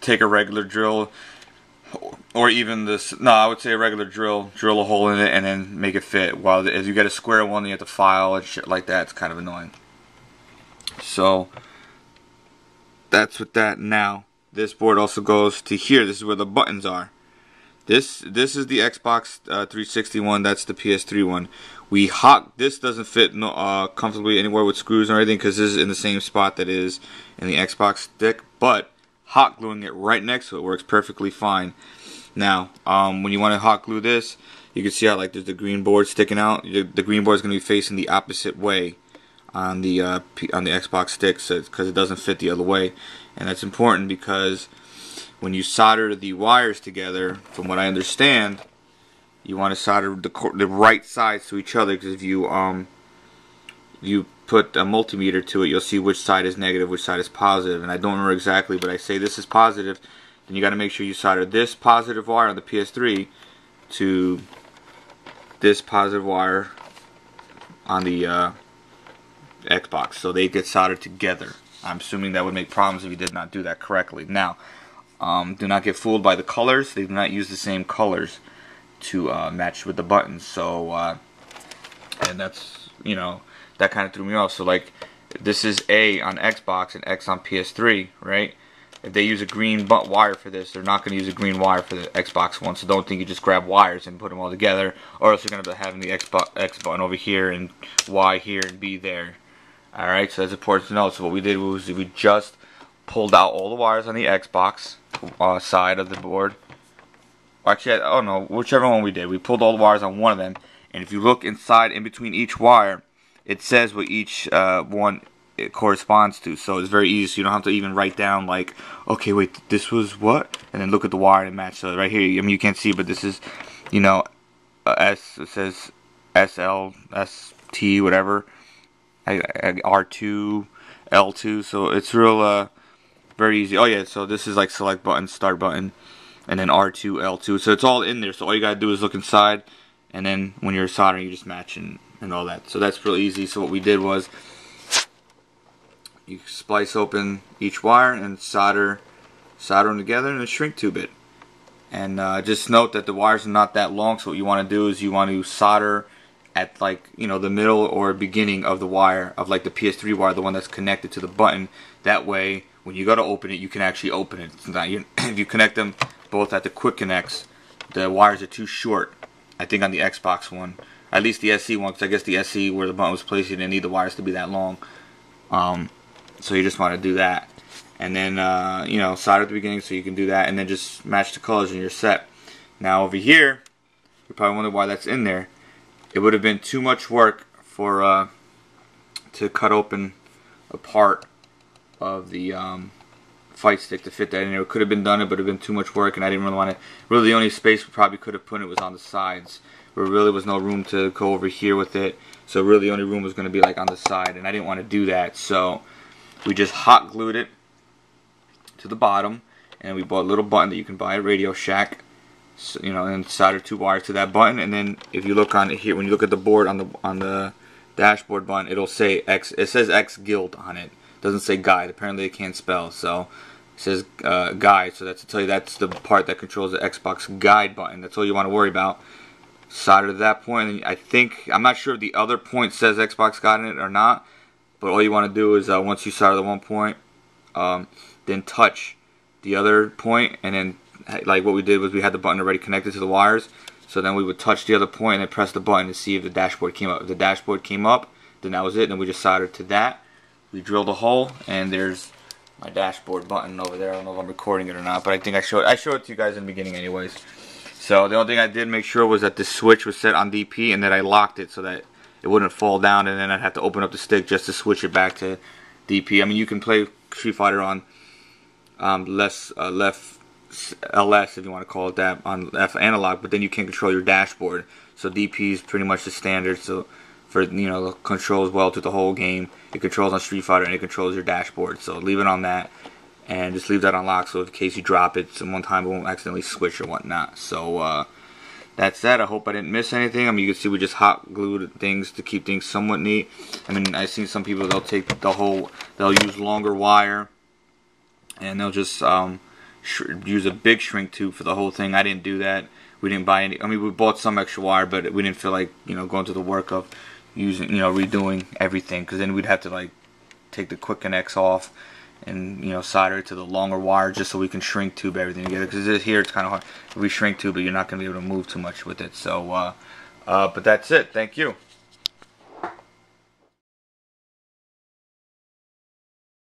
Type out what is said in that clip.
take a regular drill, or even this, no, I would say a regular drill a hole in it and then make it fit. While if you get a square one, you have to file and shit like that. It's kind of annoying. So that's with that. Now this board also goes to here. This is where the buttons are. This is the Xbox 360 one. That's the PS3 one. This doesn't fit comfortably anywhere with screws or anything, because this is in the same spot that is in the Xbox stick. But hot gluing it right next to it works perfectly fine. Now, when you want to hot glue this, you can see how like there's the green board sticking out. The green board is going to be facing the opposite way on the Xbox stick, because it doesn't fit the other way, and that's important because when you solder the wires together, from what I understand, you want to solder the right sides to each other, because if you put a multimeter to it, you'll see which side is negative, which side is positive. And I don't remember exactly, but I say this is positive, then you got to make sure you solder this positive wire on the PS3 to this positive wire on the Xbox, so they get soldered together. I'm assuming that would make problems if you did not do that correctly. Now, do not get fooled by the colors. They do not use the same colors to match with the buttons. So, and that's, you know, that kind of threw me off. So, like, this is A on Xbox and X on PS3, right? If they use a green wire for this, they're not going to use a green wire for the Xbox one. So don't think you just grab wires and put them all together, or else you're going to be having the X button over here and Y here and B there. Alright, so that's important to know. So what we did was we just pulled out all the wires on the Xbox side of the board. Actually, I don't know, whichever one we did. We pulled all the wires on one of them, and if you look inside, in between each wire, it says what each one it corresponds to. So it's very easy. So you don't have to even write down like, okay, wait, this was what? And then look at the wire and match. So right here, I mean, you can't see, but this is, you know, it says SL, ST, whatever. R2, L2, so it's real very easy. Oh yeah, so this is like select button, start button, and then R2, L2, so it's all in there. So all you gotta do is look inside, and then when you're soldering, you just match and all that. So that's real easy. So what we did was you splice open each wire and solder them together and then shrink tube it. And just note that the wires are not that long, so what you want to do is you want to solder at, like, you know, the middle or beginning of the wire of like the PS3 wire, the one that's connected to the button. That way when you go to open it, you can actually open it. It's not, if you connect them both at the quick connects, the wires are too short, I think, on the Xbox one, at least the SC one, because I guess the SC where the button was placed, you didn't need the wires to be that long. So you just want to do that, and then you know, solder at the beginning, so you can do that, and then just match the colors and you're set. Now over here, you're probably wondering why that's in there. It would have been too much work for to cut open a part of the fight stick to fit that in there. It could have been done, it would have been too much work, and I didn't really want to. Really, the only space we probably could have put it was on the sides, where really was no room to go over here with it. So really, the only room was going to be like on the side, and I didn't want to do that. So we just hot glued it to the bottom, and we bought a little button that you can buy at Radio Shack. So, you know, and solder 2 wires to that button, and then if you look on it here, when you look at the board on the dashboard button, it'll say X. It says X Guild on it. It doesn't say guide. Apparently, it can't spell, so it says guide. So that's to tell you that's the part that controls the Xbox guide button. That's all you want to worry about. Solder to that point, and I think, I'm not sure if the other point says Xbox guide in it or not, but all you want to do is once you solder the one point, then touch the other point, and then, like what we did was we had the button already connected to the wires, so then we would touch the other point and then press the button to see if the dashboard came up. If the dashboard came up, then that was it. Then we just soldered to that. We drilled a hole, and there's my dashboard button over there. I don't know if I'm recording it or not, but I think I showed it to you guys in the beginning anyways. So the only thing I did make sure was that the switch was set on DP, and that I locked it so that it wouldn't fall down, and then I'd have to open up the stick just to switch it back to DP. I mean, you can play Street Fighter on left LS, if you want to call it that, on F analog, but then you can't control your dashboard. So DP is pretty much the standard. So for, you know, controls well through the whole game. It controls on Street Fighter, and it controls your dashboard. So leave it on that, and just leave that unlocked, so in case you drop it some one time, it won't accidentally switch or whatnot. So that's that. I hope I didn't miss anything. I mean, you can see we just hot glued things to keep things somewhat neat. I mean, I've seen some people, they'll take the whole, they'll use longer wire, and they'll just use a big shrink tube for the whole thing. I didn't do that. We didn't buy any. I mean, we bought some extra wire, but we didn't feel like, you know, going to the work of using, you know, redoing everything, because then we'd have to like take the quick connects off and, you know, solder it to the longer wire just so we can shrink tube everything together. Because here it's kind of hard. If we shrink tube it, you're not going to be able to move too much with it. So, but that's it. Thank you.